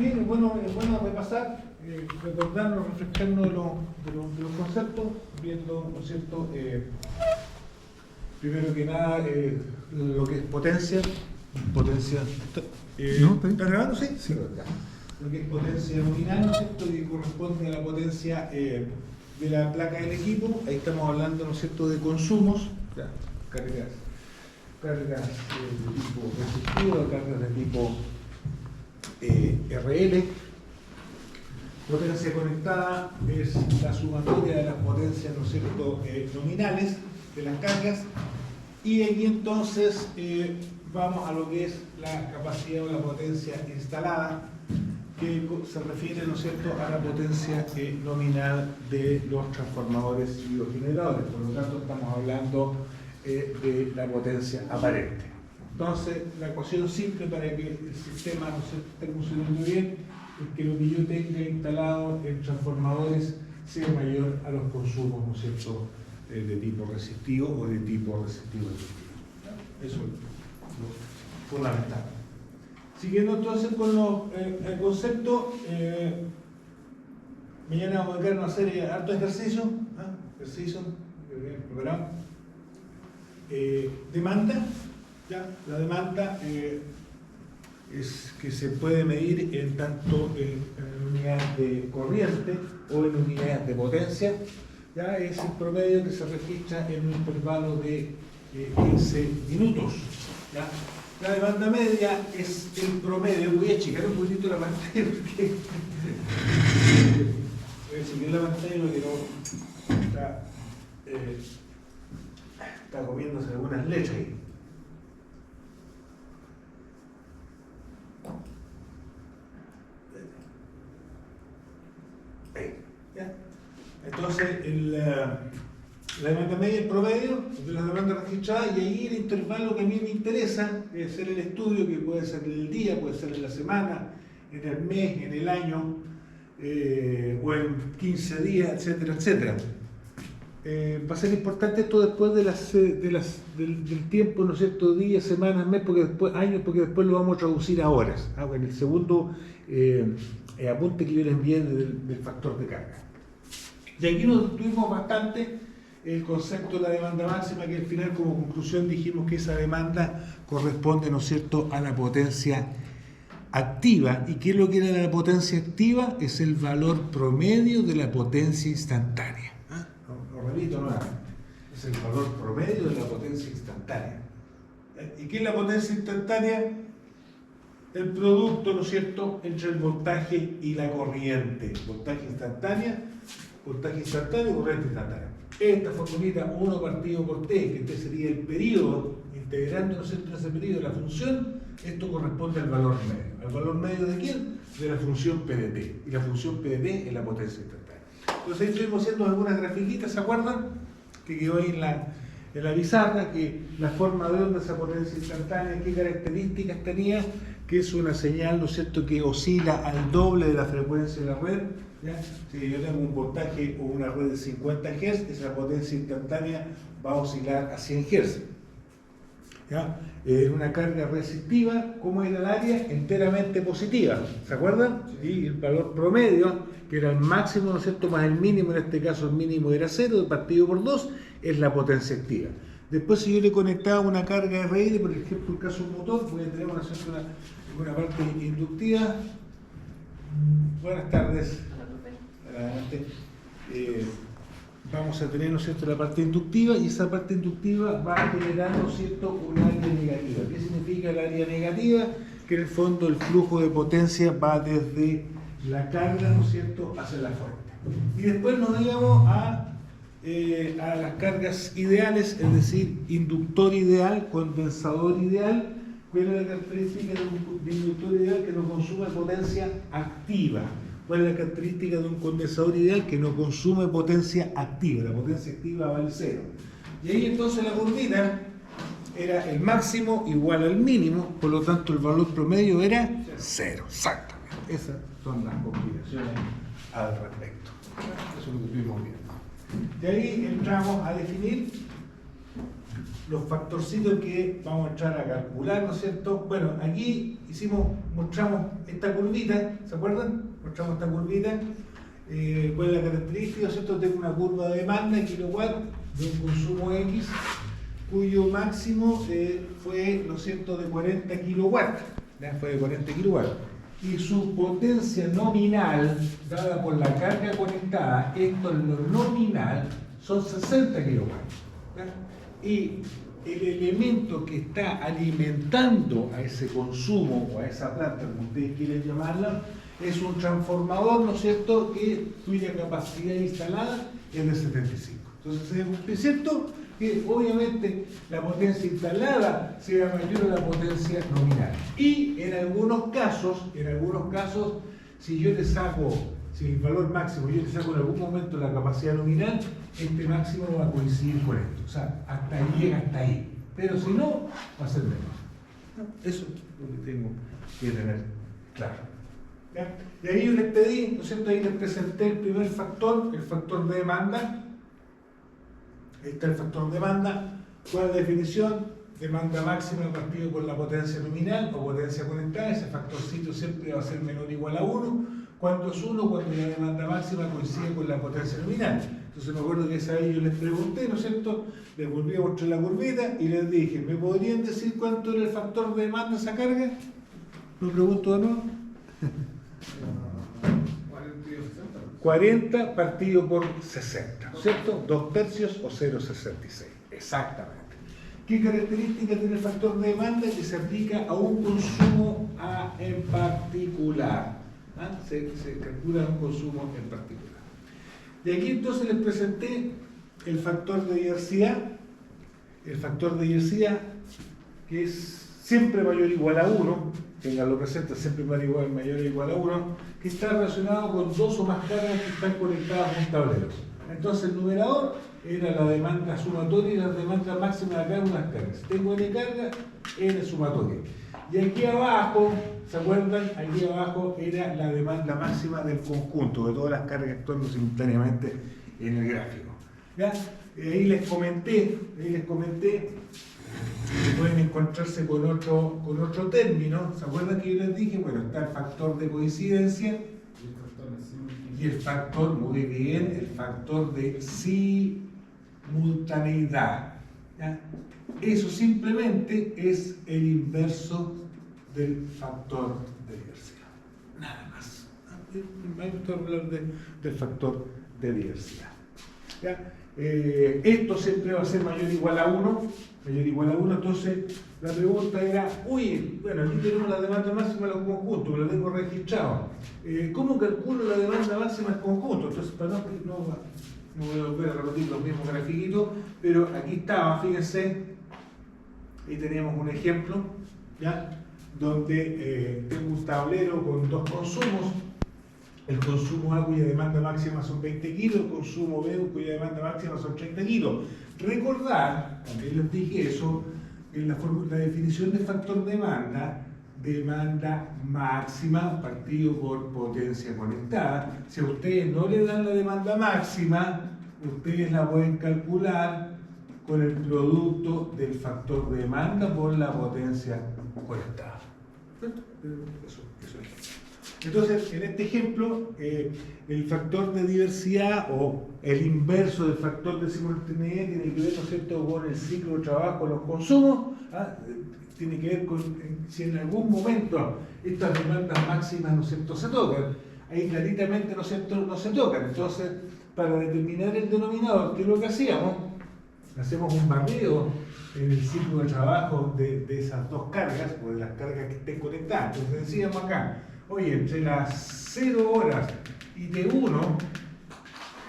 Bien, es bueno repasar, recordarnos, refrescarnos de los conceptos, viendo, ¿no es cierto? Primero que nada, lo que es potencia. ¿Está grabando? Sí. Sí. Lo que es potencia nominal, ¿no es cierto? Que corresponde a la potencia de la placa del equipo. Ahí estamos hablando, ¿no es cierto?, de consumos, ya, cargas de tipo resistivo, cargas de tipo RL. Potencia conectada es la sumatoria de las potencias, ¿no es cierto?, nominales de las cargas. Y aquí entonces vamos a lo que es la capacidad o la potencia instalada, que se refiere, ¿no es cierto?, a la potencia nominal de los transformadores y los generadores. Por lo tanto, estamos hablando de la potencia aparente. Entonces, la ecuación simple para que el sistema, ¿no es cierto?, esté funcionando bien es que lo que yo tenga instalado en transformadores sea mayor a los consumos, ¿no es cierto?, de tipo resistivo o de tipo resistivo inductivo. Eso es lo fundamental. Siguiendo entonces con el concepto, mañana vamos a dedicar una serie de harto ejercicio, programa. Demanda, ¿ya? La demanda es que se puede medir en tanto en unidades de corriente o en unidades de potencia. Ya es el promedio que se registra en un intervalo de 15 minutos. ¿Ya? La demanda media es el promedio. Voy a achicar un poquito la pantalla porque voy a seguir la pantalla porque no está comiéndose algunas leches ahí. Ahí, ¿ya? Entonces, la demanda media, el promedio de la demanda registrada, y ahí el intervalo que a mí me interesa es hacer el estudio, que puede ser en el día, puede ser en la semana, en el mes, en el año, o en 15 días, etcétera, etcétera. Va a ser importante esto después del tiempo, ¿no es cierto?, días, semanas, mes, años, porque después lo vamos a traducir a horas. En el segundo apunte que yo les envié del factor de carga. Y aquí nos tuvimos bastante el concepto de la demanda máxima, que al final como conclusión dijimos que esa demanda corresponde, ¿no es cierto?, a la potencia activa. ¿Y qué es lo que era la potencia activa? Es el valor promedio de la potencia instantánea. Lo repito nuevamente. Es el valor promedio de la potencia instantánea. ¿Y qué es la potencia instantánea? El producto, ¿no es cierto?, entre el voltaje y la corriente. Voltaje instantáneo, corriente instantánea. Esta formulita 1 partido por T, que este sería el periodo, integrando, ¿no es cierto?, ese periodo la función, esto corresponde al valor medio. ¿Al valor medio de quién? De la función PdT. Y la función PdT es la potencia instantánea. Entonces ahí estuvimos haciendo algunas grafiquitas, ¿se acuerdan? Que quedó ahí en la pizarra, que la forma de onda, esa potencia instantánea, qué características tenía, que es una señal, ¿no es cierto?, que oscila al doble de la frecuencia de la red. ¿Ya? Si yo tengo un voltaje o una red de 50 Hz, esa potencia instantánea va a oscilar a 100 Hz. ¿Ya? Una carga resistiva, ¿cómo era el área? Enteramente positiva. ¿Se acuerdan? Sí. El valor promedio, que era el máximo, ¿no es cierto?, más el mínimo, en este caso el mínimo era 0, partido por 2, es la potencia activa. Después, si yo le conectaba una carga RL, por ejemplo, el caso de un motor, voy a tener una parte inductiva. Buenas tardes. Adelante. Vamos a tener, ¿no es cierto?, la parte inductiva, y esa parte inductiva va a generar, ¿no es cierto?, un área negativa. ¿Qué significa el área negativa? Que en el fondo el flujo de potencia va desde la carga, ¿no es cierto?, hacia la fuente. Y después nos íbamos a las cargas ideales, es decir, inductor ideal, condensador ideal. ¿Cuál es la característica de un inductor ideal? Que no consume potencia activa. ¿Cuál es la característica de un condensador ideal? Que no consume potencia activa. La potencia activa vale 0. Y ahí entonces la curvita era el máximo igual al mínimo, por lo tanto el valor promedio era 0. Exactamente. Esas son las combinaciones al respecto. Eso es lo que estuvimos viendo. De ahí entramos a definir los factorcitos que vamos a entrar a calcular, ¿no es cierto? Bueno, aquí mostramos esta curvita, ¿se acuerdan? Mostramos esta curvita. ¿Cuál es la característica? ¿Cierto? Tengo una curva de demanda en kilowatt de un consumo X, cuyo máximo fue, ¿no es cierto?, de 40 kilowatts. ¿Ya? Fue de 40 kilowatts. Y su potencia nominal, dada por la carga conectada, esto es lo nominal, son 60 kilowatts. ¿Ya? Y el elemento que está alimentando a ese consumo o a esa planta, como ustedes quieren llamarla, es un transformador, ¿no es cierto?, cuya capacidad instalada es de 75. Entonces es cierto que obviamente la potencia instalada será mayor a la potencia nominal. Y en algunos casos, si el valor máximo yo le saco en algún momento la capacidad nominal, este máximo no va a coincidir con esto. O sea, hasta ahí llega hasta ahí. Pero si no, va a ser menos. Eso es lo que tengo que tener claro. ¿Ya? Y ahí yo les pedí, ¿no es cierto? Ahí les presenté el primer factor, el factor de demanda. Ahí está el factor de demanda. ¿Cuál es la definición? Demanda máxima partido por la potencia nominal o potencia conectada. Ese factorcito siempre va a ser menor o igual a 1. ¿Cuánto es 1? Cuando la demanda máxima coincide con la potencia nominal. Entonces me acuerdo que esa vez yo les pregunté, ¿no es cierto? Les volví a mostrar la curvita y les dije, ¿me podrían decir cuánto era el factor de demanda esa carga? ¿Lo pregunto de nuevo? 40 partido por 60, ¿cierto? 2 tercios o 0,66. Exactamente. ¿Qué característica tiene el factor de demanda? Que se aplica a un consumo en particular. ¿Ah? Se calcula un consumo en particular. Y aquí entonces les presenté el factor de diversidad. El factor de diversidad que es siempre mayor o igual a 1, tenganlo presente, siempre mayor o igual a 1, que está relacionado con 2 o más cargas que están conectadas a un tablero. Entonces el numerador era la demanda sumatoria y la demanda máxima de cada una de las cargas. Tengo N carga, N sumatoria. Y aquí abajo, ¿se acuerdan? Aquí abajo era la demanda máxima del conjunto, de todas las cargas actuando simultáneamente en el gráfico. ¿Ya? Ahí les comenté, pueden encontrarse con otro término. ¿Se acuerdan que yo les dije? Bueno, está el factor de coincidencia y el factor, muy bien, el factor de simultaneidad. ¿Ya? Eso simplemente es el inverso del factor de diversidad. Nada más. No hay que hablar del factor de diversidad. ¿Ya? Esto siempre va a ser mayor o igual a 1. Entonces la pregunta era, bueno, aquí tenemos la demanda máxima de los conjuntos, lo tengo registrado. ¿Cómo calculo la demanda máxima del conjunto? Entonces, para no voy a volver a repetir los mismos grafiquitos, pero aquí estaba, fíjense, ahí teníamos un ejemplo, ¿ya? Donde tengo un tablero con 2 consumos. El consumo A cuya demanda máxima son 20 kilos, el consumo B cuya demanda máxima son 30 kilos. Recordar, también les dije eso, en la definición de factor demanda máxima partido por potencia conectada. Si a ustedes no le dan la demanda máxima, ustedes la pueden calcular con el producto del factor de demanda por la potencia conectada. Eso es. Entonces, en este ejemplo, el factor de diversidad o el inverso del factor de simultaneidad tiene que ver, ¿no es cierto?, con el ciclo de trabajo de los consumos. Tiene que ver con si en algún momento estas demandas máximas, ¿no es cierto?, se tocan. Ahí claritamente, ¿no es cierto?, no se tocan. Entonces, para determinar el denominador, ¿qué es lo que hacíamos? Hacemos un barrido en el ciclo de trabajo de esas 2 cargas, o de las cargas que estén conectadas. Entonces decíamos acá, oye, entre las 0 horas y de 1,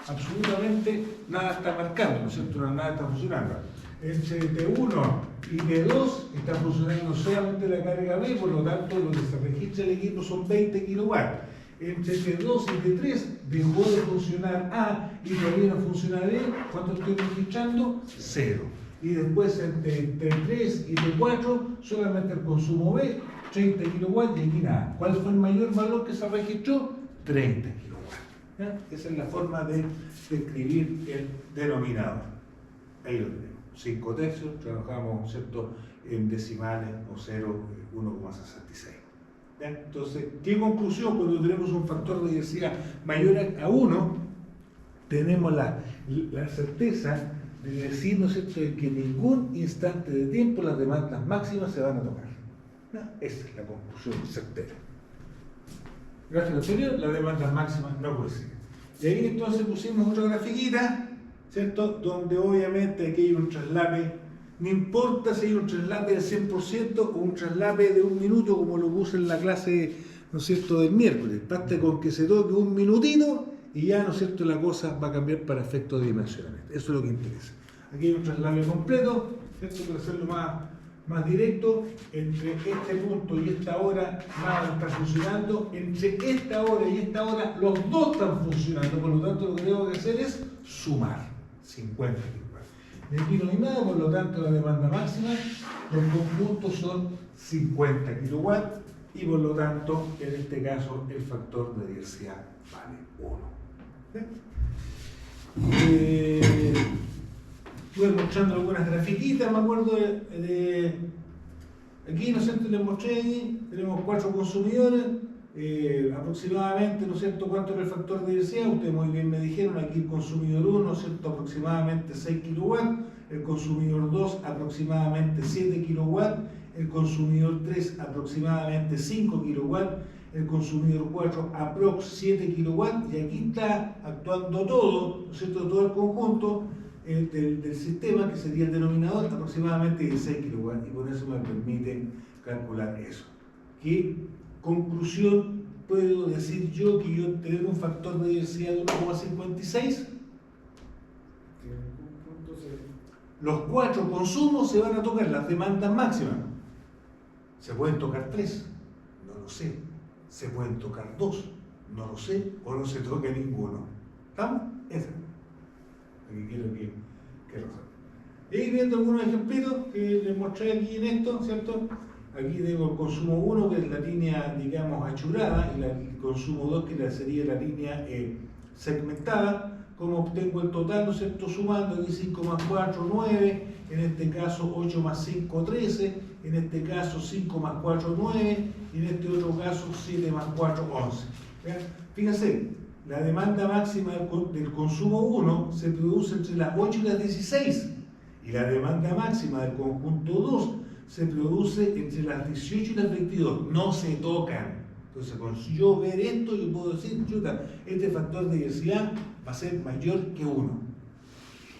absolutamente nada está marcando, ¿no es cierto? Nada está funcionando. Entre de 1 y de 2 está funcionando solamente la carga B, por lo tanto lo que se registra el equipo son 20 kilowatts. Entre de 2 y de 3 dejó de funcionar A y todavía no funciona B. ¿Cuánto estoy registrando? 0. Y después entre 3 y de 4 solamente el consumo B, 30 kilowatts y aquí nada. ¿Cuál fue el mayor valor que se registró? 30 kilowatts. ¿Ya? Esa es la forma de escribir el denominador. Ahí lo tenemos. 5 tercios, trabajamos, ¿cierto?, en decimales o 0,1,66. Entonces, ¿qué conclusión? Cuando tenemos un factor de diversidad mayor a 1, tenemos la certeza de decir, ¿no es cierto?, de que en ningún instante de tiempo las demandas máximas se van a tocar. No, esa es la conclusión certera. Gráfico anterior, las demandas máximas no coinciden. Y ahí entonces pusimos otra grafiquita, ¿cierto?, donde obviamente aquí hay un traslape. No importa si hay un traslape del 100% o un traslape de 1 minuto, como lo puse en la clase, ¿no es cierto?, del miércoles. Basta con que se toque 1 minutito y ya, ¿no es cierto?, la cosa va a cambiar para efectos de dimensionamiento. Eso es lo que interesa. Aquí hay un traslape completo, ¿cierto?, para hacerlo más directo. Entre este punto y esta hora nada está funcionando. Entre esta hora y esta hora los dos están funcionando. Por lo tanto, lo que tengo que hacer es sumar 50 kilowatts. De aquí no hay nada, por lo tanto la demanda máxima, los dos puntos son 50 kilowatts y por lo tanto, en este caso, el factor de diversidad vale 1. Estuve mostrando algunas grafiquitas, me acuerdo de aquí, ¿no es cierto?, les mostré ahí, tenemos 4 consumidores, aproximadamente, ¿no es cierto?, cuánto es el factor de diversidad. Ustedes muy bien me dijeron, aquí el consumidor 1, ¿no es cierto?, aproximadamente 6 kilowatts, el consumidor 2 aproximadamente 7 kilowatts, el consumidor 3 aproximadamente 5 kilowatts, el consumidor 4 aprox 7 kilowatts, y aquí está actuando todo, ¿no es cierto?, todo el conjunto del sistema, que sería el denominador, aproximadamente 16 kilowatts, y por eso me permite calcular eso. ¿Qué conclusión puedo decir yo que yo tengo un factor de diversidad de 1,56? Los 4 consumos se van a tocar, las demandas máximas. ¿Se pueden tocar 3? No lo sé. ¿Se pueden tocar 2? No lo sé. ¿O no se toca ninguno? ¿Estamos? Esa. Aquí quiero que resuelva. Y ahí viendo algunos ejemplitos que les mostré aquí en esto, ¿cierto? Aquí tengo el consumo 1, que es la línea, digamos, achurada, y el consumo 2, que sería la línea segmentada. ¿Cómo obtengo el total, ¿no es cierto?, sumando? Aquí 5 más 4, 9, en este caso 8 más 5, 13, en este caso 5 más 4, 9, y en este otro caso 7 más 4, 11. ¿Vean? Fíjense, la demanda máxima del consumo 1 se produce entre las 8 y las 16, y la demanda máxima del conjunto 2 se produce entre las 18 y las 22, no se tocan. Entonces, con yo ver esto, yo puedo decir, chuta, este factor de diversidad va a ser mayor que 1.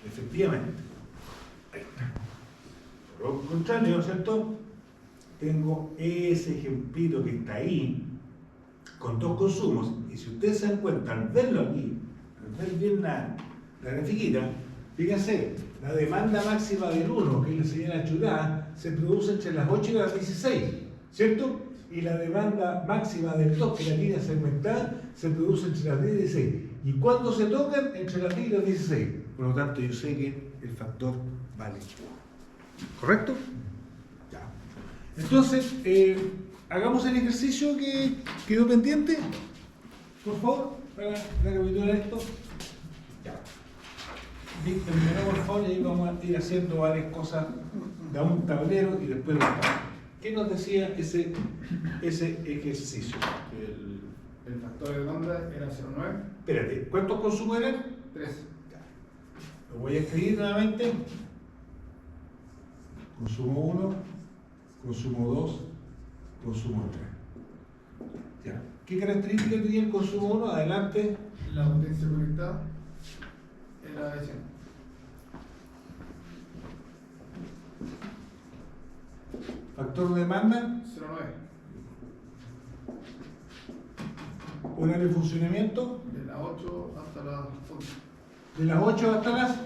Efectivamente. Ahí está. Por lo contrario, ¿cierto?, tengo ese ejemplito que está ahí, con 2 consumos, y si ustedes se dan cuenta, al verlo aquí, al ver bien la grafiquita, fíjense, la demanda máxima del 1, que es la señal achurada, se produce entre las 8 y las 16, ¿cierto? Y la demanda máxima del 2, que es la línea segmentada, se produce entre las 10 y 16. ¿Y cuándo se tocan? Entre las 10 y las 16. Por lo tanto, yo sé que el factor vale 1. ¿Correcto? Ya. Entonces, hagamos el ejercicio que quedó pendiente, por favor, para recapitular esto. Ya. Víctor, por favor, y ahí vamos a ir haciendo varias cosas de un tablero y después lo vamos. ¿Qué nos decía ese ejercicio? El factor de demanda era 0,9. Espérate, ¿cuántos consumos eran? 3. Lo voy a escribir nuevamente. Consumo 1, consumo 2, consumo 3. Ya. ¿Qué características tenía el consumo 1? Adelante. La potencia conectada era de 100. Factor de demanda. 0,9. Horario de funcionamiento. De las 8 hasta las 11. De las 8 hasta las 11.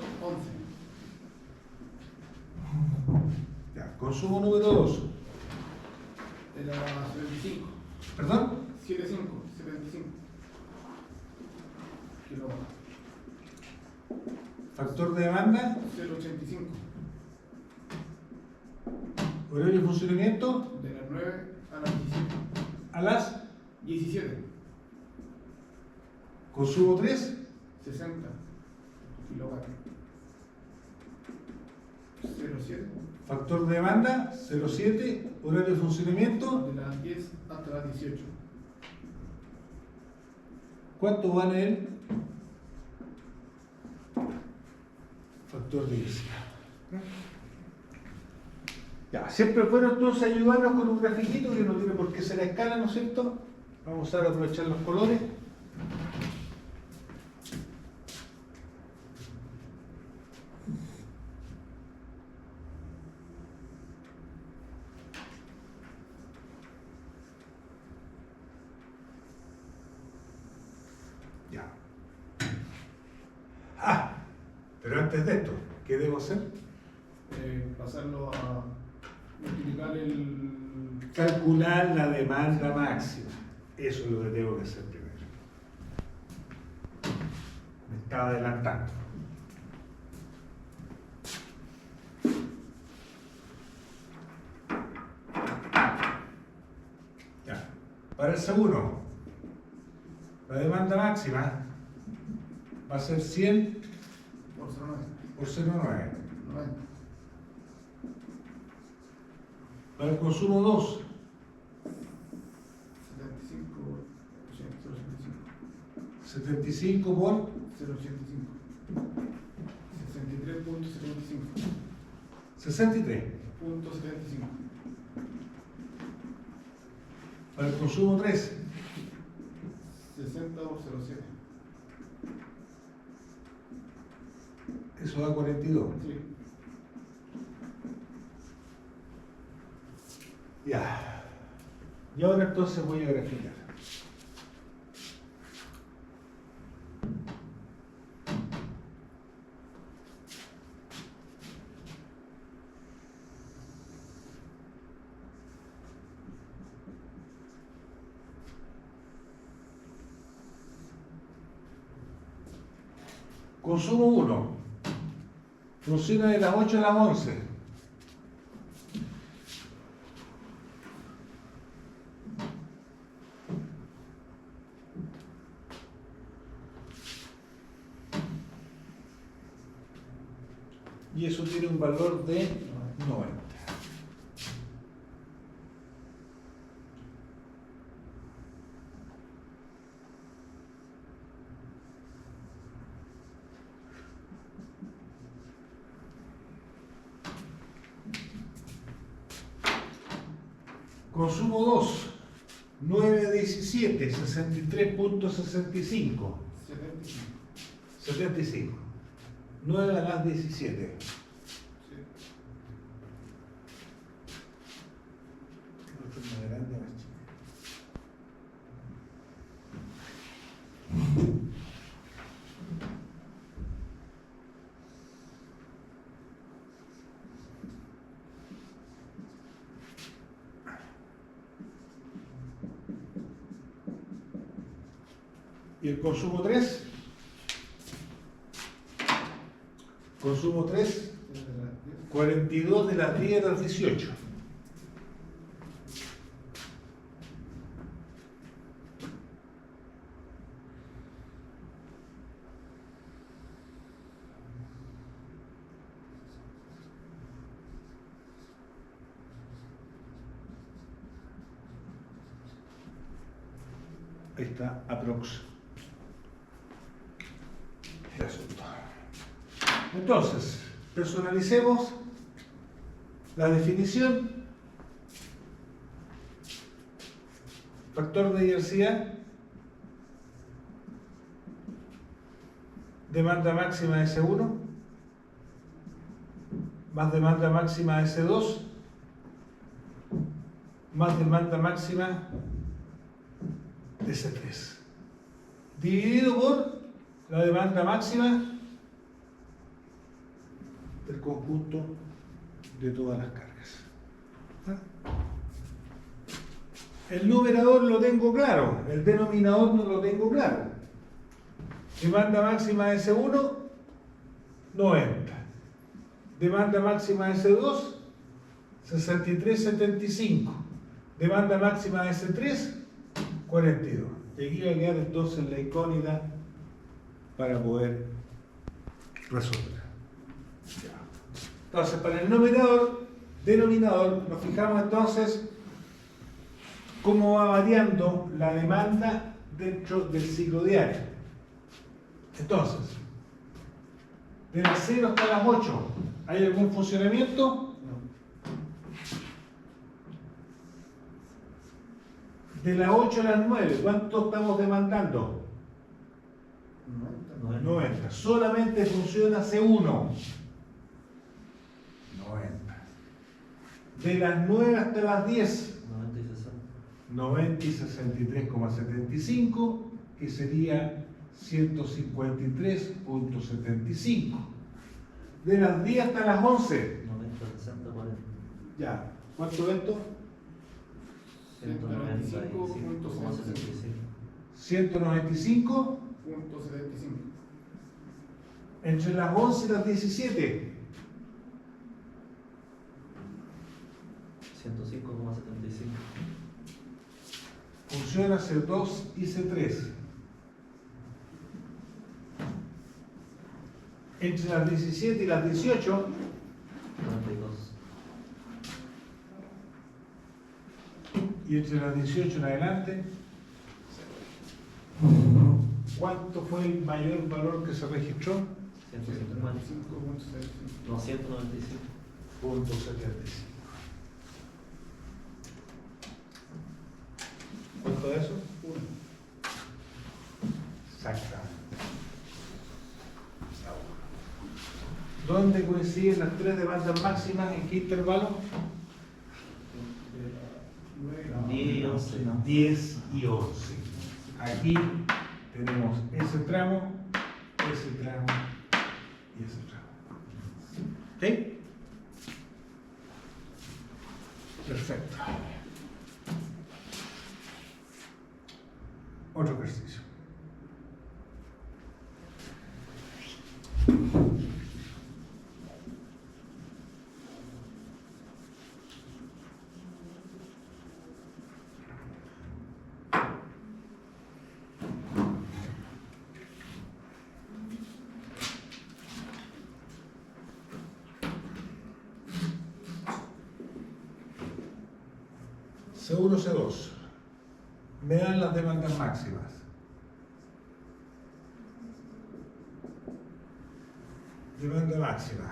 Ya. Consumo número 2. De las 75. ¿Perdón? 75 kilowatts. Factor de demanda. 0,85. Horario de funcionamiento. De las 9 a las 17. A las 17. Consumo 3. 60 kilowatts. 07. Factor de demanda 07. Horario de funcionamiento. De las 10 hasta las 18. ¿Cuánto vale él? Factor de diversidad. Ya, siempre es bueno entonces ayudarnos con un grafiquito que no tiene por qué ser a escala, ¿no es cierto? Vamos a aprovechar los colores. Ya. Ah, pero antes de esto, ¿qué debo hacer? Pasarlo a multiplicar el. Calcular la demanda máxima. Eso es lo que tengo que hacer primero. Me estaba adelantando. Ya. Para el seguro, la demanda máxima va a ser 100 Por 0,9. por 0,9. 90. Para el consumo 2, 75 75 por por 0,85. 63.75. 63. Punto 75. Para el consumo 3, 60 por 0,7. eso da 42. Sí. Ya. Y ahora entonces voy a graficar. Consumo 1. Funciona de las 8 a las 11. Y eso tiene un valor de 90. Consumo 2, 9 a 17, 63.65. 75. 9 a las 17. Sí. Esto es más grande, más chico. ¿Y el consumo 3? Consumo 3, 42 de las 10 a las 18. Ahí está, aprox. El asunto. Entonces, personalicemos la definición. Factor de diversidad. Demanda máxima S1 más demanda máxima S2 más demanda máxima de S3 dividido por la demanda máxima del conjunto de todas las cargas. El numerador lo tengo claro, el denominador no lo tengo claro. Demanda máxima S1, 90. Demanda máxima S2, 63,75. Demanda máxima S3, 42. Y aquí va a quedar entonces la incógnita para poder resolver. Ya. Entonces, para el denominador, nos fijamos entonces cómo va variando la demanda dentro del ciclo diario. Entonces, de las 0 hasta las 8, ¿hay algún funcionamiento? De las 8 a las 9, ¿cuánto estamos demandando? 90. Solamente funciona C1. 90. De las 9 hasta las 10. 90 y 63,75, que sería 153,75. De las 10 hasta las 11. 90, 60, 40. Ya. ¿Cuánto es esto? 195,75. 195. 195.75. Entre las 11 y las 17. 105,75. Funciona C2 y C3. Entre las 17 y las 18. 92. Y entre las 18 en adelante. ¿Cuánto fue el mayor valor que se registró? 150. 195.75. No, 195. Punto 75. ¿Cuánto es eso? 1. Exactamente. ¿Dónde coinciden las tres demandas máximas? ¿En qué intervalo? 10 y 11. 10 y 11. Aquí tenemos ese tramo y ese tramo. ¿Ok? Perfecto. Otro ejercicio. C1, C2. Me dan las demandas máximas. Demanda máxima.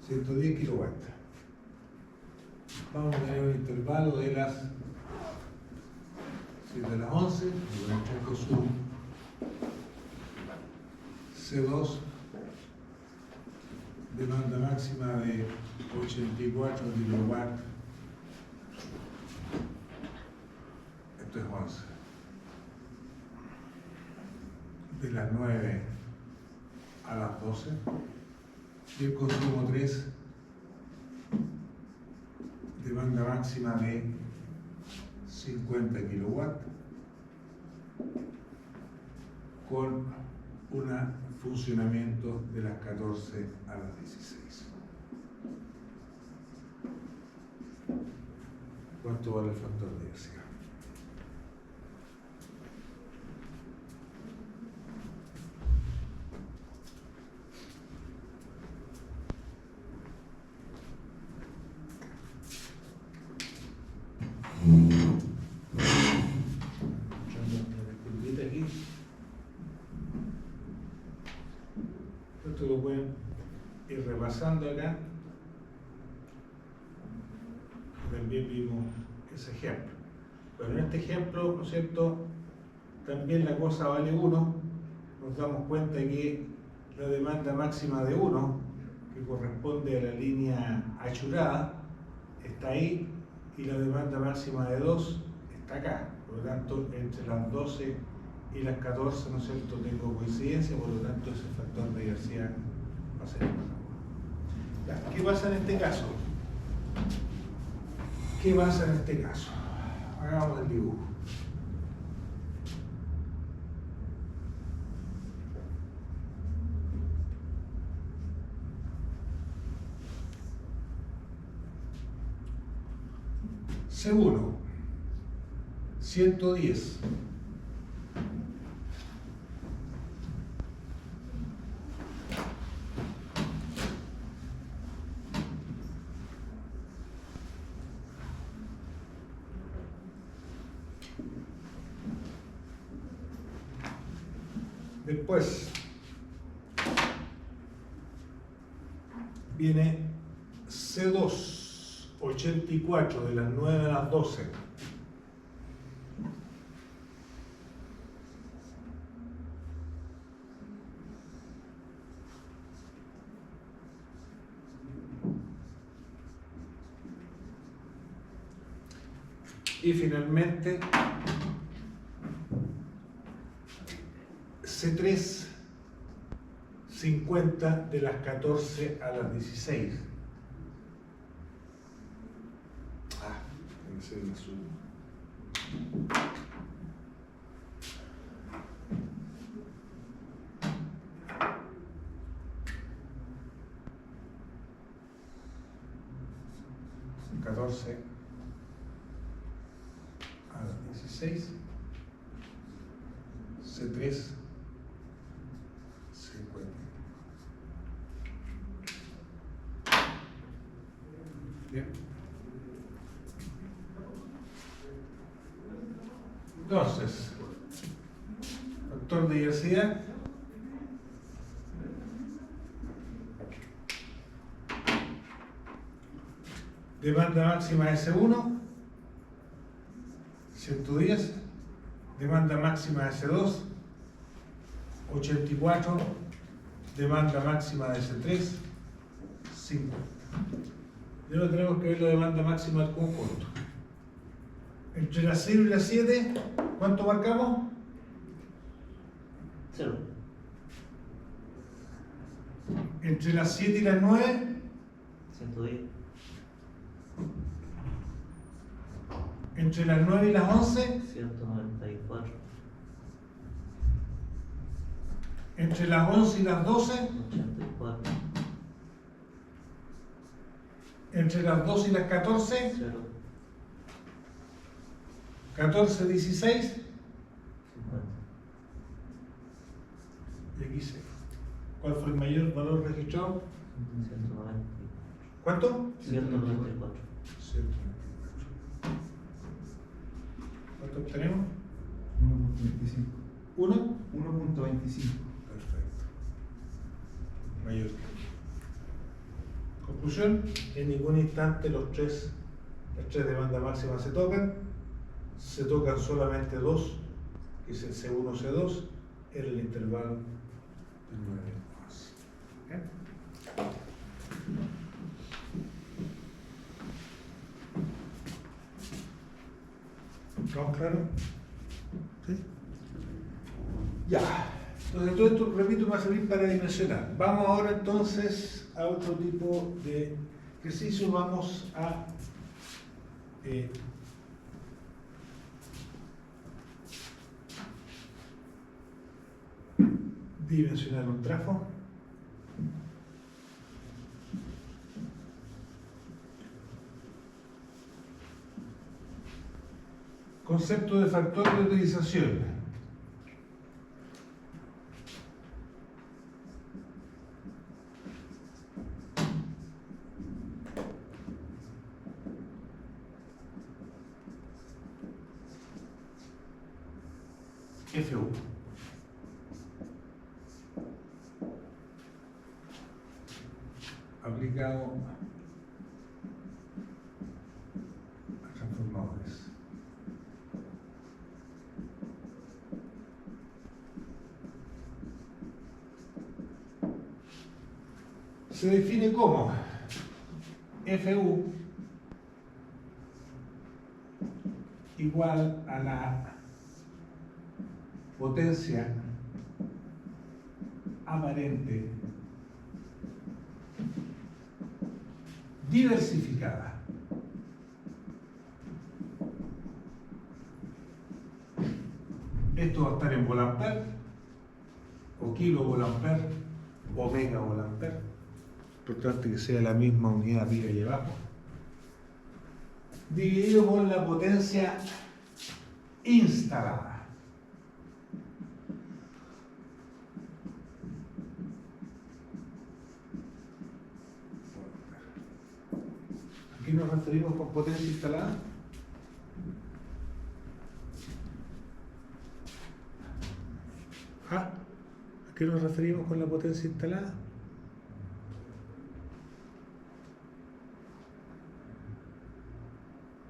$110 kilowatts. Vamos a tener un intervalo de las 7 a las 11, C2, demanda máxima de 84 kilowatts. Esto es 11. De las 9 a las 12. Y el consumo 3, demanda máxima de 50 kilowatts con un funcionamiento de las 14 a las 16. ¿Cuánto vale el factor de diversidad? Aquí. Esto lo pueden ir repasando acá. También vimos ese ejemplo. Pero en este ejemplo, ¿no es cierto? También la cosa vale 1. Nos damos cuenta que la demanda máxima de 1, que corresponde a la línea achurada, está ahí, y la demanda máxima de 2 está acá. Por lo tanto, entre las 12 y las 14, ¿no es cierto?, tengo coincidencia, por lo tanto ese factor de diversidad va a ser igual a 1. ¿Qué pasa en este caso? ¿Qué pasa en este caso? Hagamos el dibujo. C1, 110. Después viene C2, 84, de las 9 a las 12. Y finalmente C3, 50, de las 14 a las 16. Debe ser la sub. A las 16, C3, 50. Bien. Entonces, factor de diversidad. Demanda máxima S1, 110. Demanda máxima S2, 84. Demanda máxima de S3, 50. Y ahora tenemos que ver la demanda máxima del conjunto. Entre las 0 y las 7, ¿cuánto marcamos? 0. Entre las 7 y las 9, 110. entre las 9 y las 11, 194. entre las 11 y las 12, 84. entre las 12 y las 14, 0. 14, 16, 50. y aquí 0. ¿Cuál fue el mayor valor registrado? 194. ¿Cuánto? 194. 194. ¿Cuánto obtenemos? 1.25. 1. 1.25. Perfecto. Mayor. Conclusión, en ningún instante las tres demandas máximas se tocan solamente dos, que es el C1, C2, en el intervalo de 9 horas. ¿Okay? ¿Estamos claros? ¿Sí? Ya. Entonces todo esto, repito, va a servir para dimensionar. Vamos ahora entonces a otro tipo de ejercicio. Vamos a dimensionar un trafo. Concepto de factor de utilización. FU. Aplicado a transformadores. Se define como FU igual a la potencia aparente diversificada esto va a estar en volampere o kilovolampere o megavolampere, importante que sea la misma unidad arriba y abajo, dividido por la potencia instalada. ¿A qué nos referimos con potencia instalada? ¿Ah? ¿Qué nos referimos con la potencia instalada?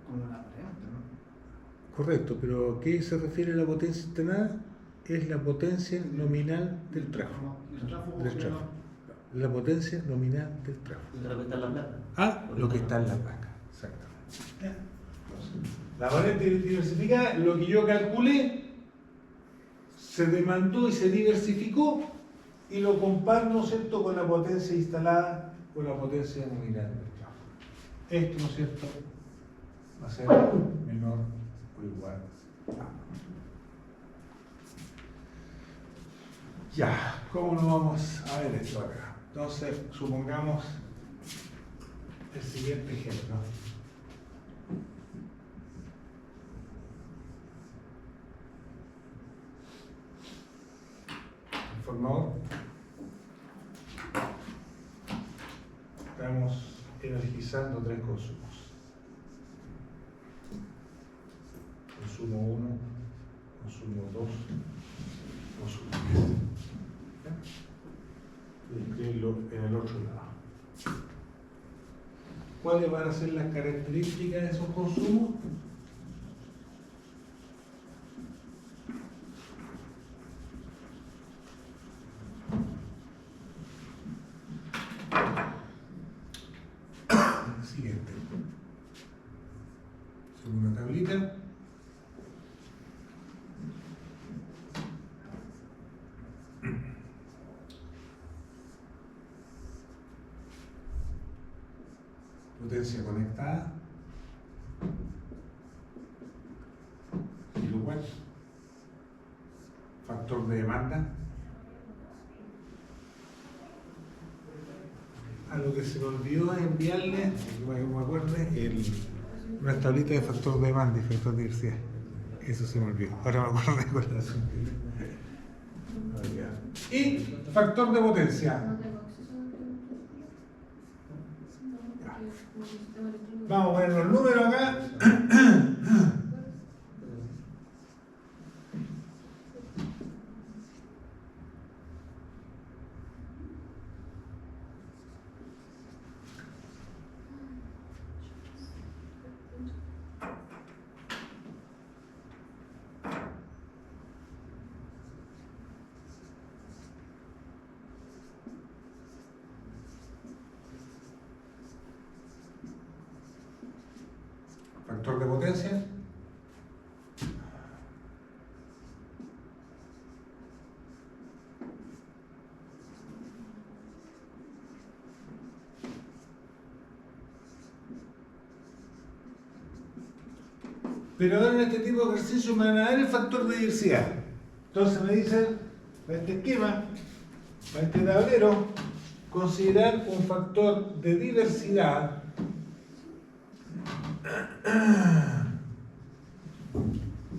Como la corriente, ¿no? Correcto, pero ¿a qué se refiere la potencia instalada? Es la potencia nominal del tráfico. Y el tráfico Del tráfico. La potencia nominal del tráfico. Lo que está en la placa. Ah, lo que está en la placa. Exactamente. La variante diversificada, lo que yo calculé, se demandó y se diversificó y lo comparo, ¿no es cierto?, con la potencia instalada o la potencia nominal del tráfico. Esto, ¿no es cierto?, va a ser menor o igual a. Ya, ¿cómo lo vamos a ver esto acá? Entonces, supongamos el siguiente ejemplo. Informador. Estamos energizando tres consumos. Consumo 1, consumo 2, consumo 3. Voy a escribirlo en el otro lado. ¿Cuáles van a ser las características de esos consumos? Siguiente. Segunda tablita. Potencia conectada. Kilowatt. Factor de demanda. A lo que se me olvidó es enviarle, para que me acuerde, una tablita de factor de demanda y factor de diversidad. Eso se me olvidó. Ahora me acuerdo con la asunto. Y factor de potencia. Vamos a ver los números acá. Factor de potencia. Pero ahora en este tipo de ejercicio me van a dar el factor de diversidad. Entonces me dicen, para este esquema, para este tablero, considerar un factor de diversidad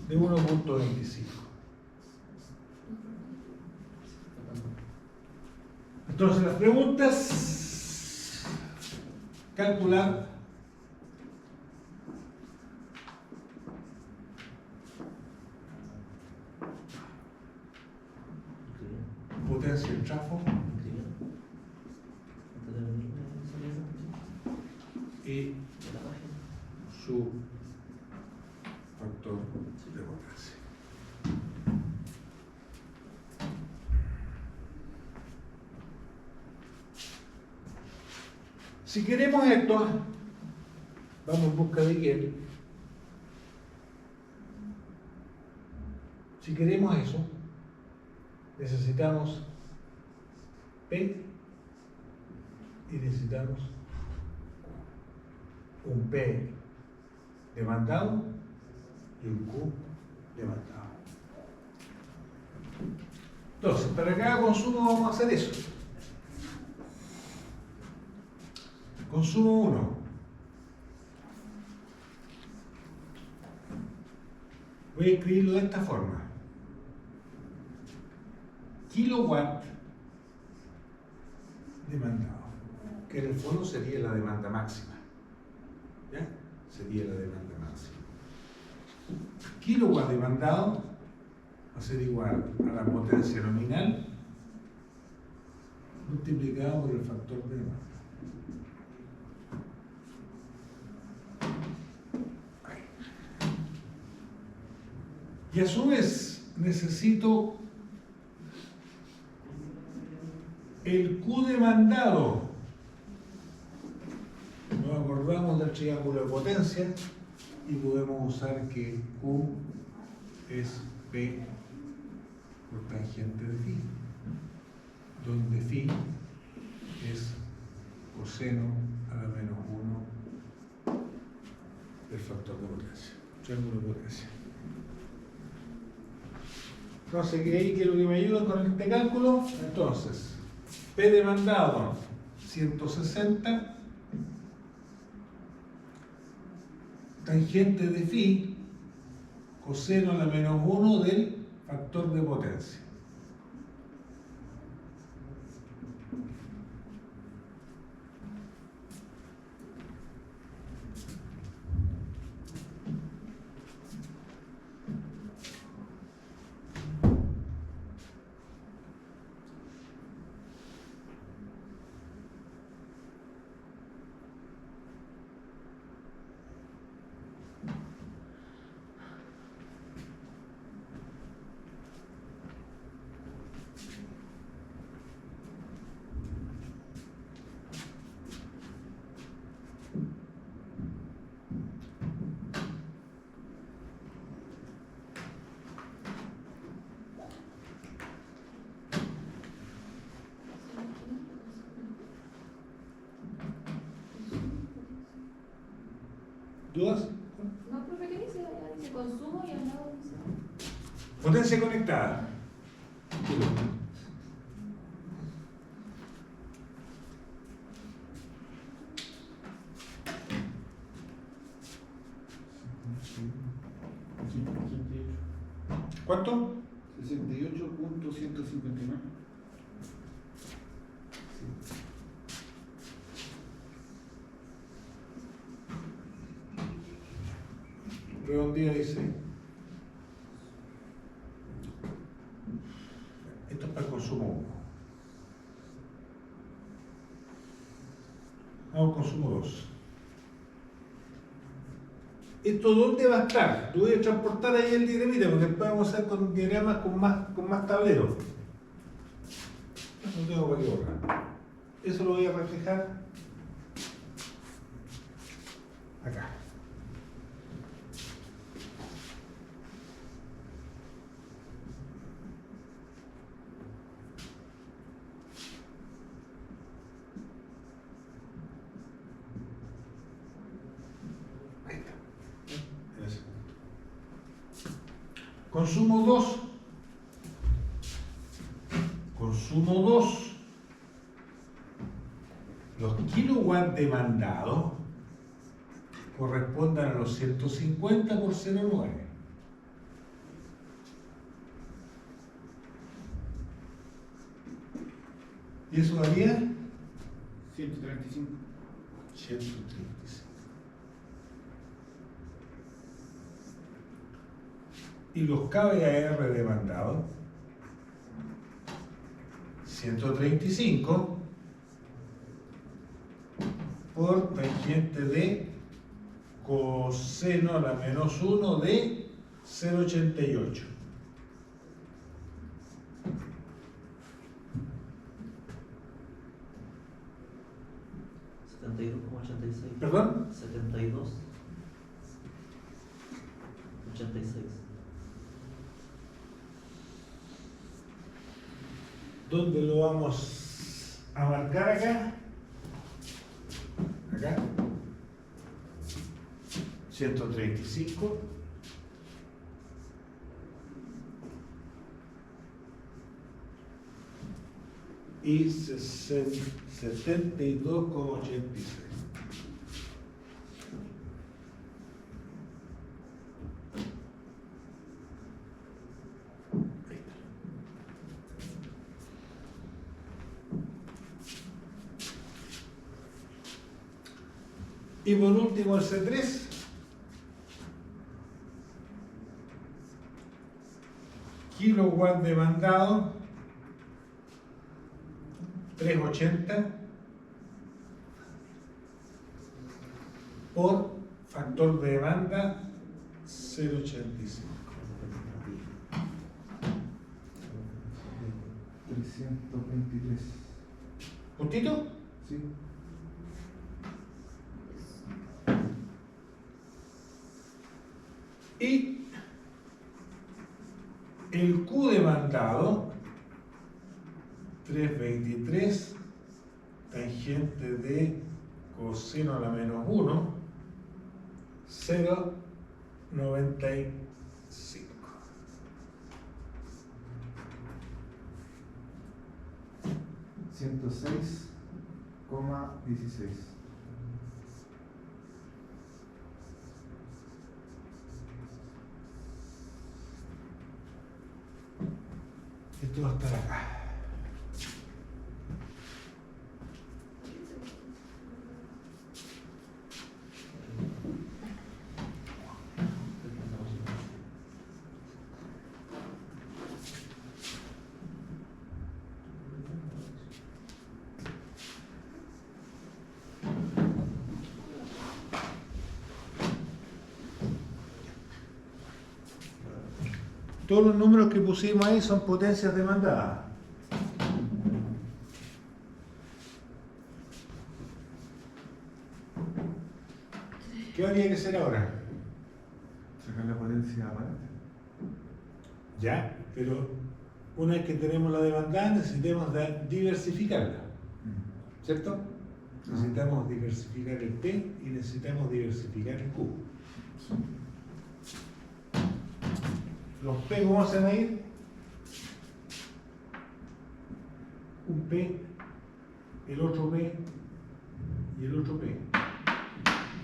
de 1.25. Entonces las preguntas, calcular potencia del tráfico y su factor de potencia. Si queremos esto, vamos en busca de quién. Si queremos eso, necesitamos P y necesitamos un P demandado y un Q demandado. Entonces, para cada consumo vamos a hacer eso. Consumo 1. Voy a escribirlo de esta forma. Kilowatt demandado, que en el fondo sería la demanda máxima. ¿Ya? Sería la demanda máxima. Kilowatt demandado va a ser igual a la potencia nominal multiplicado por el factor de demanda. Y a su vez necesito el Q demandado. Nos acordamos del triángulo de potencia y podemos usar que Q es P por tangente de phi, donde phi es coseno a la menos 1 del factor de potencia, triángulo de potencia. Entonces, que ahí quiero que me ayuden con este cálculo. Entonces, P demandado 160, tangente de phi, coseno a la menos 1 del factor de potencia. ¿Dudas? No, profe, ¿qué dice? Allá dice consumo y al lado dice. Potencia conectada. ¿Cuánto? 68.159. Redondía dice. Esto es para el consumo 1. Vamos al consumo 2. ¿Esto dónde va a estar? Yo voy a transportar ahí el diagramita porque después vamos a hacer con diagramas con más tableros. No tengo para qué borrar. Eso lo voy a reflejar acá. Consumo 2. Consumo 2. Los kilowatts demandados correspondan a los 150 por 0,9. ¿Y eso daría? 135. 135. Y los kVAR demandados, 135 por tangente de coseno a la menos 1 de 0,88. ¿Perdón? 72. 86. ¿Dónde lo vamos a marcar acá? Acá. 135. Y 72,86. Y por último el C3. Kilowatt demandado 380 por factor de demanda 0,85. 323. ¿Justito? Sí. Y el Q demandado, 323, tangente de coseno a la menos 1, 0,95. $106,16. Esto va a estar acá. Todos los números que pusimos ahí son potencias demandadas. ¿Qué habría que hacer ahora? Sacar la potencia aparente. Ya, pero una vez que tenemos la demandada necesitamos diversificarla, ¿cierto? Necesitamos diversificar el P y necesitamos diversificar el Q. Los P, ¿cómo se van a ir? Un P, el otro P y el otro P.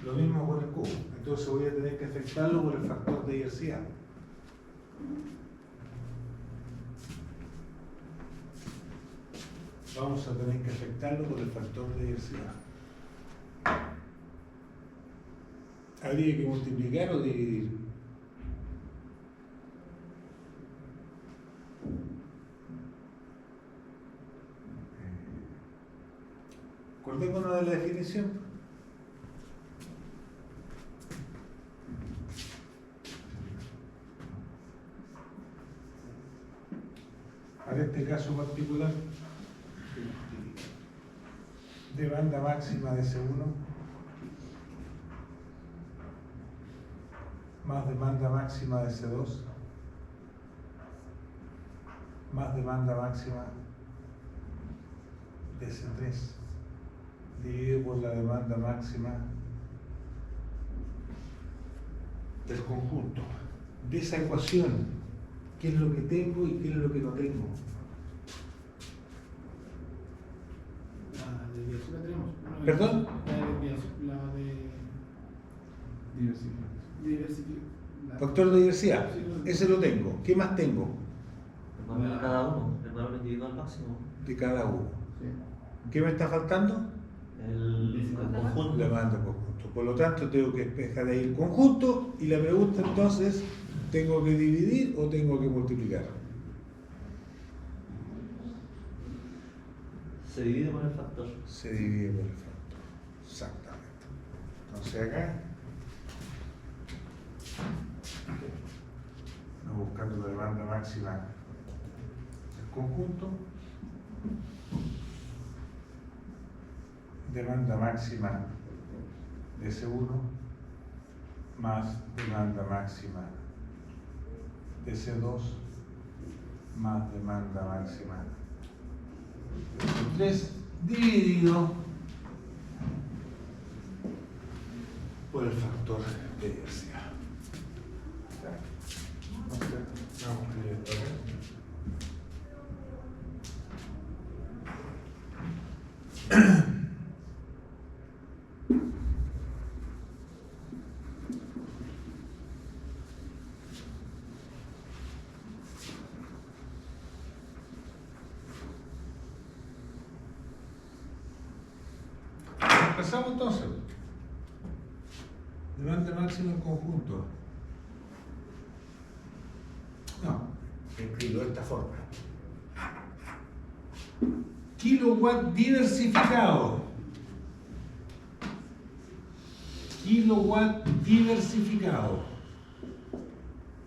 Lo mismo con el Q. Entonces voy a tener que afectarlo por el factor de diversidad. Vamos a tener que afectarlo por el factor de diversidad. Habría que multiplicar o dividir. Acordémonos de la definición. Para este caso particular, demanda máxima de C1 más demanda máxima de C2 más demanda máxima de C3 dividido por la demanda máxima del conjunto. De esa ecuación, ¿qué es lo que tengo y qué es lo que no tengo? La de diversidad tenemos. ¿Perdón? La de diversificación. Factor de diversidad, ese lo tengo. ¿Qué más tengo? El valor de cada uno, el valor individual máximo. De cada uno. Sí. ¿Qué me está faltando? El conjunto. Demanda conjunto. Por lo tanto, tengo que despejar ahí el conjunto y la pregunta entonces, ¿tengo que dividir o tengo que multiplicar? Se divide por el factor. Se divide por el factor. Exactamente. Entonces acá, no buscando la demanda máxima del conjunto, demanda máxima de C1 más demanda máxima de C2 más demanda máxima de C3 dividido por el factor de diversidad. Vamos a escribir esto acá. Empezamos entonces. Demanda máxima en conjunto. No, escribo de esta forma. Kilowatt diversificado. Kilowatt diversificado.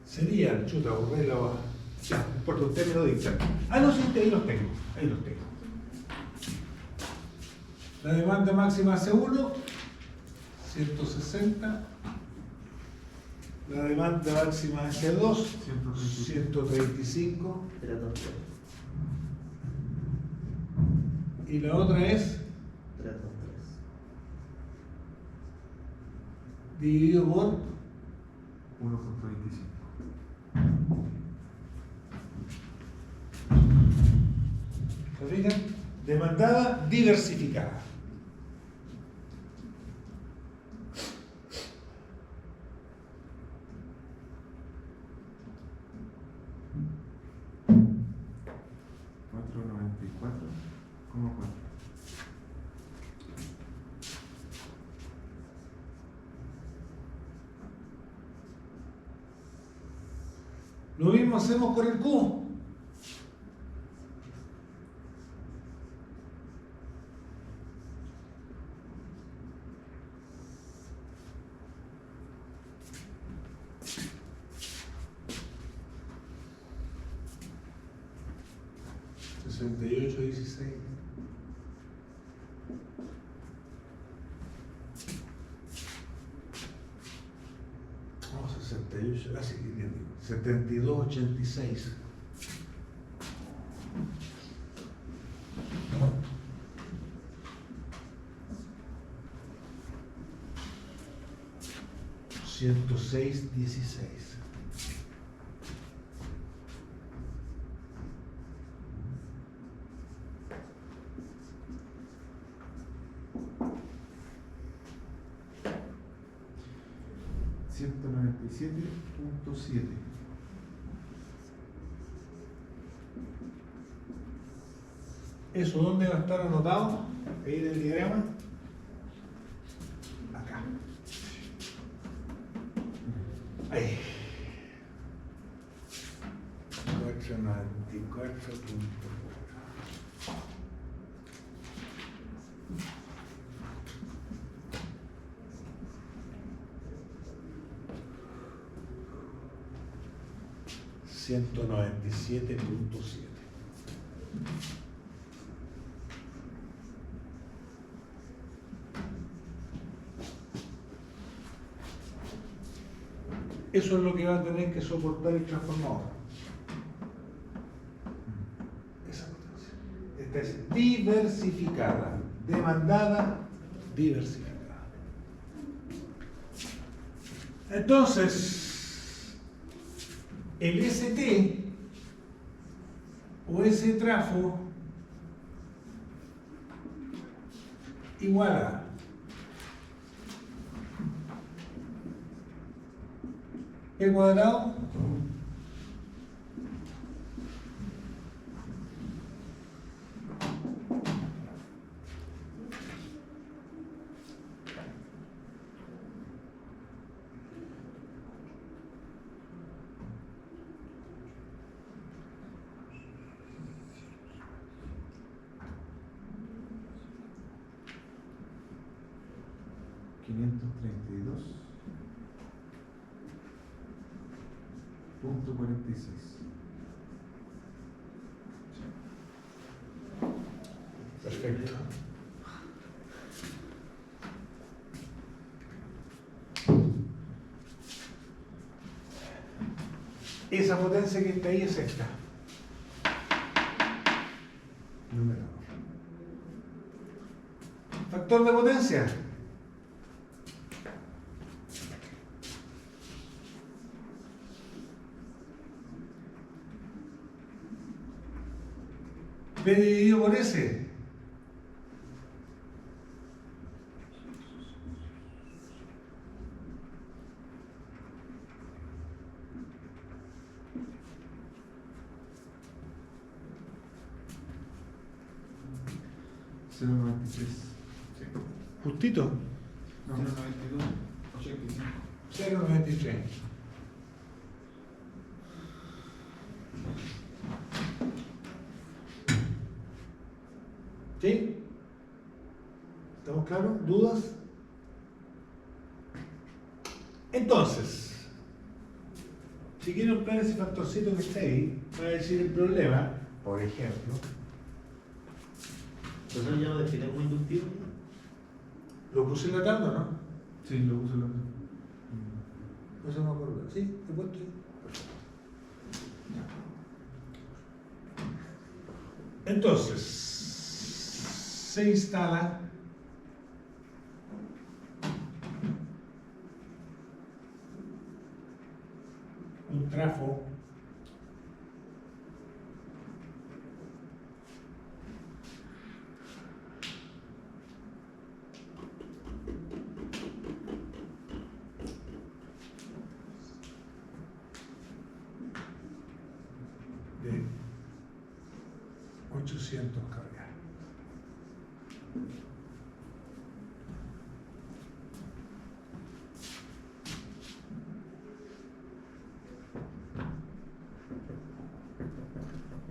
Sería, chuta, borré la hoja. Ya, no importa, usted me lo dicta. Ah, no, sí, ahí los tengo. Ahí los tengo. La demanda máxima C1, 160. La demanda máxima C2, 135. 3, 2, 3. Y la otra es 3, 2, 3. dividido por 1.25. ¿se fijan? Demandada diversificada. Lo mismo hacemos con el Q. Sesenta y ocho, 16. Oh, 68, así que bien, 72, 86. Ciento seis, 16. $197.7. ¿Eso dónde va a estar anotado? Ahí en el diagrama. Acá. Ahí. 494.4. $197.7. Eso es lo que va a tener que soportar el transformador. Esa potencia. Esta es diversificada, demandada, diversificada. Entonces, el ST o ese trafo igual a P cuadrado $532.46. Perfecto. Esa potencia que está ahí es esta. Numerador. Factor de potencia. P dividido por S. $0.93. Justito. No, 0.92.85. 0,93. claros? ¿Dudas? Entonces, si quiero emplear ese factorcito que está ahí, voy a decir el problema, por ejemplo. Entonces ya lo define como inductivo. ¿Lo puse en la tabla, no? Sí, lo puse en la. No se me acuerdo. ¿Sí? ¿Te he puesto ahí? Entonces, se instala un trafo de 800 cargas.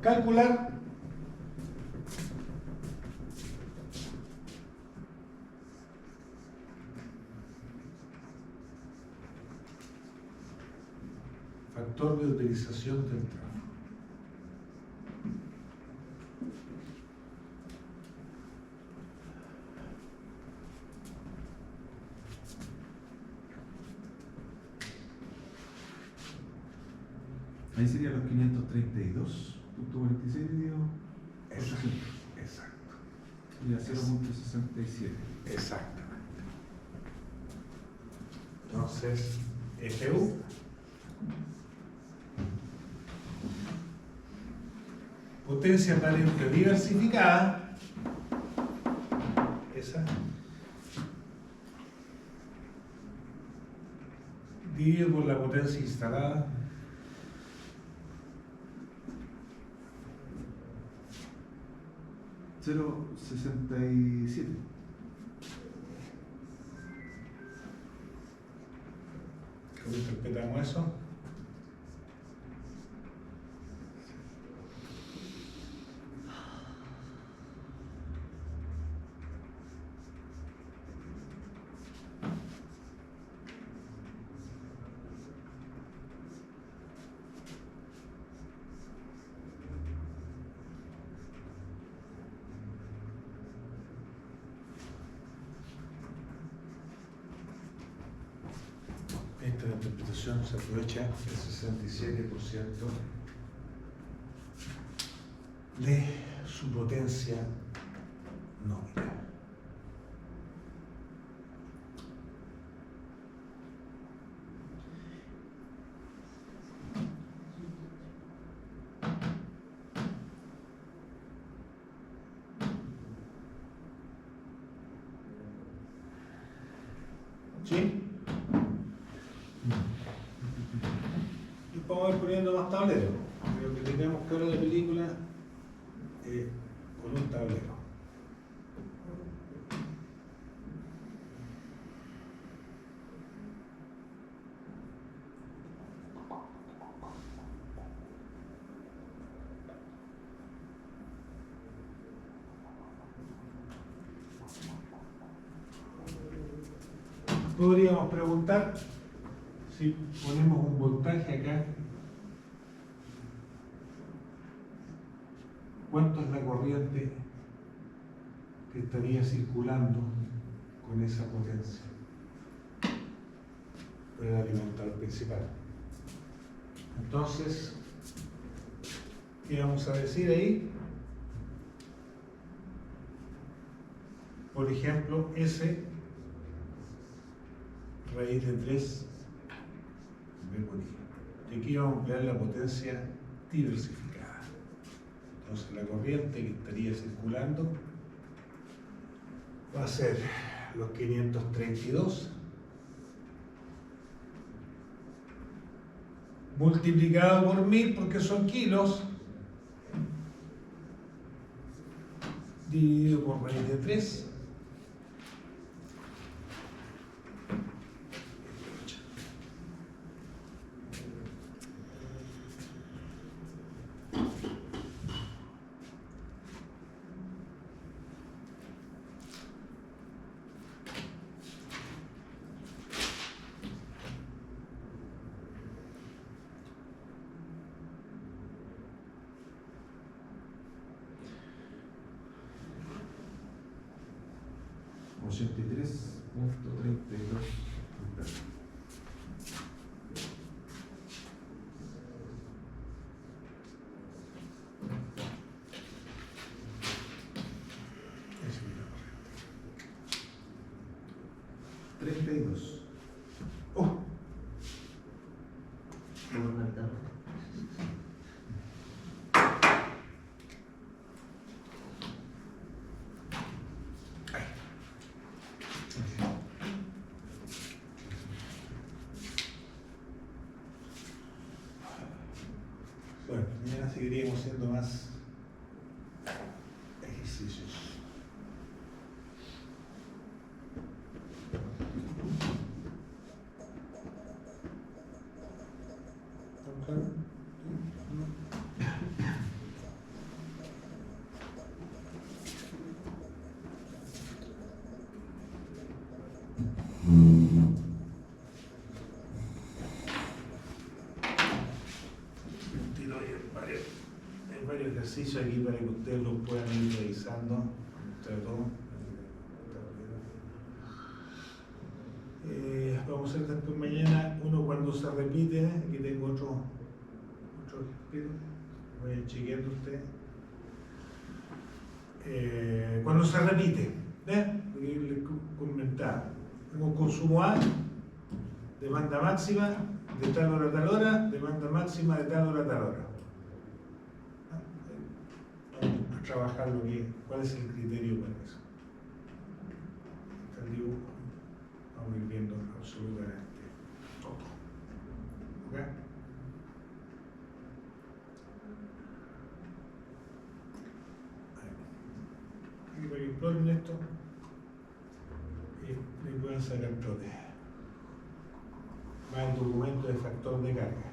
Calcular factor de utilización del trafo. Ahí serían los 532.46 dividido Exacto. 800. Exacto. Sería 0.67. Exactamente. Entonces, FU potencia aparente diversificada, esa, dividido por la potencia instalada, $0.67. ¿cómo interpretamos eso? Esta interpretación se aprovecha el 67% de su potencia nómina. ¿Sí? Y vamos a ir poniendo más tableros. Pero que tengamos claro la película con un tablero. Podríamos preguntar si ponemos un voltaje acá, ¿cuánto es la corriente que estaría circulando con esa potencia por el alimentador principal? Entonces, ¿qué vamos a decir ahí? Por ejemplo, S raíz de 3 B por I. Y aquí vamos a emplear la potencia diversificada. Entonces la corriente que estaría circulando va a ser los 532 multiplicado por 1000 porque son kilos dividido por raíz de 3. 83.32. Ese es la corriente. 32. Oh, Por la mitad. bueno, mañana seguiríamos haciendo más ejercicios. ¿Estamos claros? ¿Sí? ¿No? Tiro ahí hay varios ejercicios aquí para que ustedes los puedan ir revisando entre todos. Vamos a hacer después mañana uno cuando se repite. Aquí tengo otro respiro. Vayan chequeando ustedes. Cuando se repite, porque les comentaba, tengo consumo A, demanda máxima de tal hora a tal hora, demanda máxima de tal hora a tal hora. Vamos a trabajar lo que, cuál es el criterio para eso. Está el dibujo, vamos a ir viendo absolutamente todo. ¿Ok? Y para que exploren esto y le puedan sacar trote. Va el documento de factor de carga.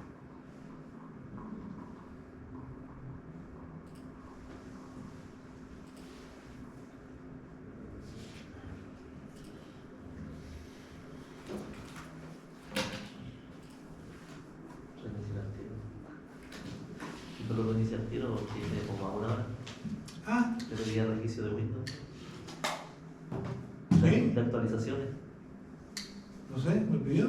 Reinicia el tiro. Y tú lo reinicias al tiro porque tiene como a una hora. Ah, Te pedía reinicio de Windows. ¿sí? De actualizaciones. No sé, me pidió.